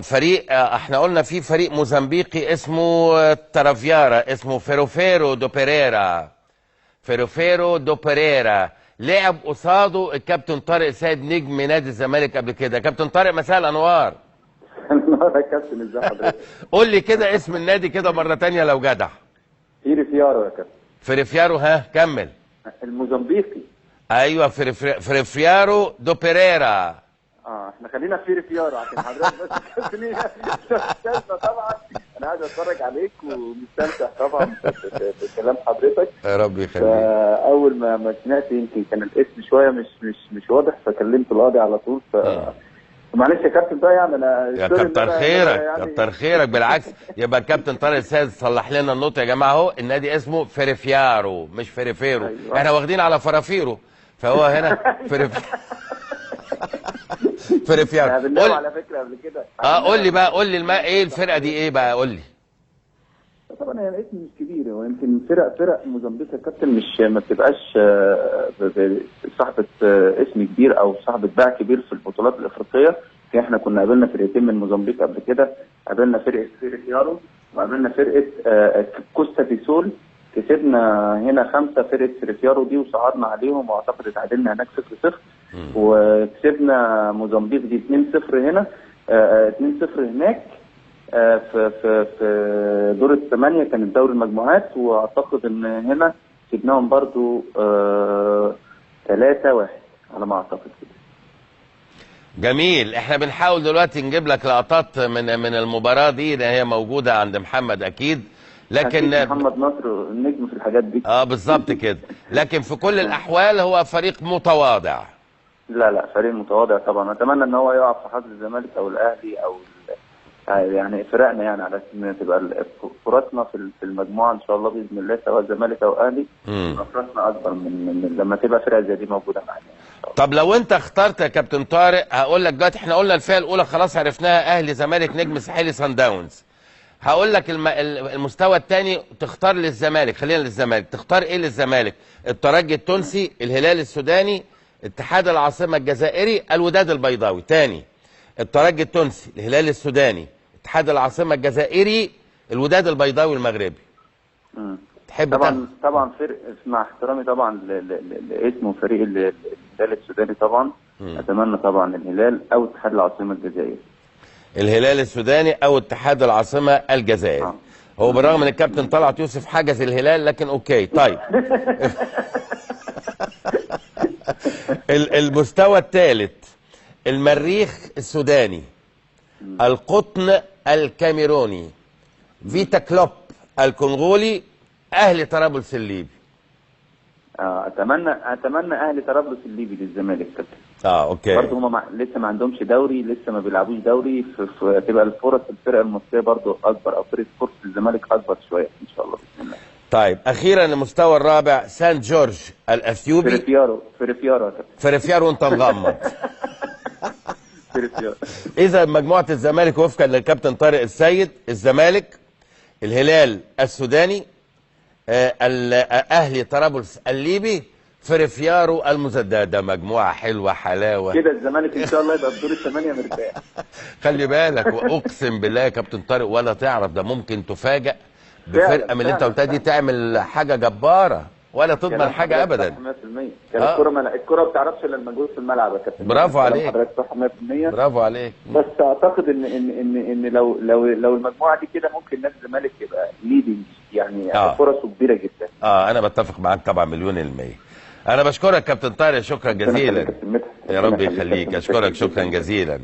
فريق احنا قلنا في فريق موزمبيقي اسمه ترافيارا، اسمه فيروفيرو دو بيريرا. فيروفيرو دو بيريرا لعب قصاده الكابتن طارق سيد نجم نادي الزمالك قبل كده. كابتن طارق مساء الانوار. النهارده يا كابتن ازي حضرتك؟ قول لي كده اسم النادي كده مره تانية لو جدع. فيريفيارو يا كابتن. فيريفيارو، ها كمل. الموزمبيقي. ايوه فيريفيارو دو بيريرا. احنا خلينا في فيريفيارو عشان حضرتك بس كابتن طبعا انا قاعد اتفرج عليك ومستمتع طبعا بكلام حضرتك. يا رب يخليك. اول ما سمعت يمكن كان الاسم شويه مش واضح فكلمت القاضي على طول معلش يا كابتن بقى يعني انا يا كتر خيرك يعني كتر خيرك بالعكس. يبقى الكابتن طارق السيد صلح لنا النقطه يا جماعه اهو. النادي اسمه فيريفيارو مش فيريفيرو. أيوة. احنا واخدين على فرافيرو فهو هنا فيريفيارو. قول على فكره قبل كده. قول لي بقى، قول لي ايه الفرقه دي ايه بقى، قول لي. طبعا هي الاسم مش كبير، ويمكن فرق موزمبيق يا كابتن مش ما بتبقاش صاحبه اسم كبير او صاحبه باع كبير في البطولات الافريقيه. احنا كنا قابلنا فرقتين من موزمبيق قبل كده، قابلنا فرقه فيريفيارو وقابلنا فرقه كوستا دي سول. كسبنا هنا 5 فرقه فيريفيارو دي وصعدنا عليهم، واعتقد اتعادلنا هناك 0-0 وكسبنا موزمبيق دي 2-0 هنا 2-0 هناك في دور الثمانية كانت دوري المجموعات، واعتقد ان هنا كسبناهم برضو 3-1 على ما اعتقد كده. جميل. احنا بنحاول دلوقتي نجيب لك لقطات من المباراة دي اللي هي موجودة عند محمد اكيد، لكن أكيد محمد نصر النجم في الحاجات دي. بالظبط كده. لكن في كل الاحوال هو فريق متواضع. لا فريق متواضع طبعا. اتمنى ان هو يقع في حظ الزمالك او الاهلي او يعني فرقنا يعني على ان تبقى فرصنا في المجموعه ان شاء الله باذن الله سواء الزمالك او اهلي فرصنا اكبر من لما تبقى فرقه زي دي موجوده معانا. طب لو انت اخترت يا كابتن طارق، هقول لك دلوقتي احنا قلنا الفئه الاولى خلاص عرفناها، اهلي زمالك نجم ساحلي صن داونز. هقول لك المستوى الثاني تختار للزمالك، خلينا للزمالك، تختار ايه للزمالك؟ الترجي التونسي، الهلال السوداني، اتحاد العاصمه الجزائري، الوداد البيضاوي. تاني، الترجي التونسي، الهلال السوداني، اتحاد العاصمه الجزائري، الوداد البيضاوي المغربي. تحب طبعا فرق مع احترامي طبعا لاسمه فريق الهلال السوداني طبعا. اتمنى طبعا الهلال او اتحاد العاصمه الجزائري. الهلال السوداني او اتحاد العاصمه الجزائري. هو بالرغم ان الكابتن طلعت يوسف حجز الهلال لكن اوكي. طيب المستوى الثالث، المريخ السوداني، القطن الكاميروني، فيتا كلوب الكونغولي، اهلي طرابلس الليبي. اتمنى اهلي طرابلس الليبي للزمالك كابتن. اوكي. برضه هم لسه ما عندهمش دوري، لسه ما بيلعبوش دوري، تبقى الفرص الفرقه المصريه برضه اكبر او فرص الزمالك اكبر شويه ان شاء الله باذن الله. طيب اخيرا المستوى الرابع، سان جورج الاثيوبي. فيريفيارو وانت مغمض. اذا مجموعه الزمالك وفقا للكابتن طارق السيد، الزمالك، الهلال السوداني، اهلي طرابلس الليبي، فيريفيارو المزداد. ده مجموعه حلوه حلاوه كده. الزمالك ان شاء الله يبقى في دور الثمانيه مرتاح. خلي بالك، واقسم بالله يا كابتن طارق ولا تعرف، ده ممكن تفاجئ بفرقه من اللي انت قلتها دي تعمل حاجه جباره ولا تضمن حاجه ابدا. 100%. الكوره ما بتعرفش الا المجهود في الملعب يا كابتن. برافو عليك. حضرتك صح 100%. برافو عليك. بس اعتقد ان لو المجموعه دي كده ممكن نادي الزمالك يبقى ليدنج يعني فرصه كبيره جدا. انا بتفق معاك طبعا 100%. انا بشكرك كابتن طارق شكرا جزيلا. يا رب يخليك. اشكرك شكرا جزيلا.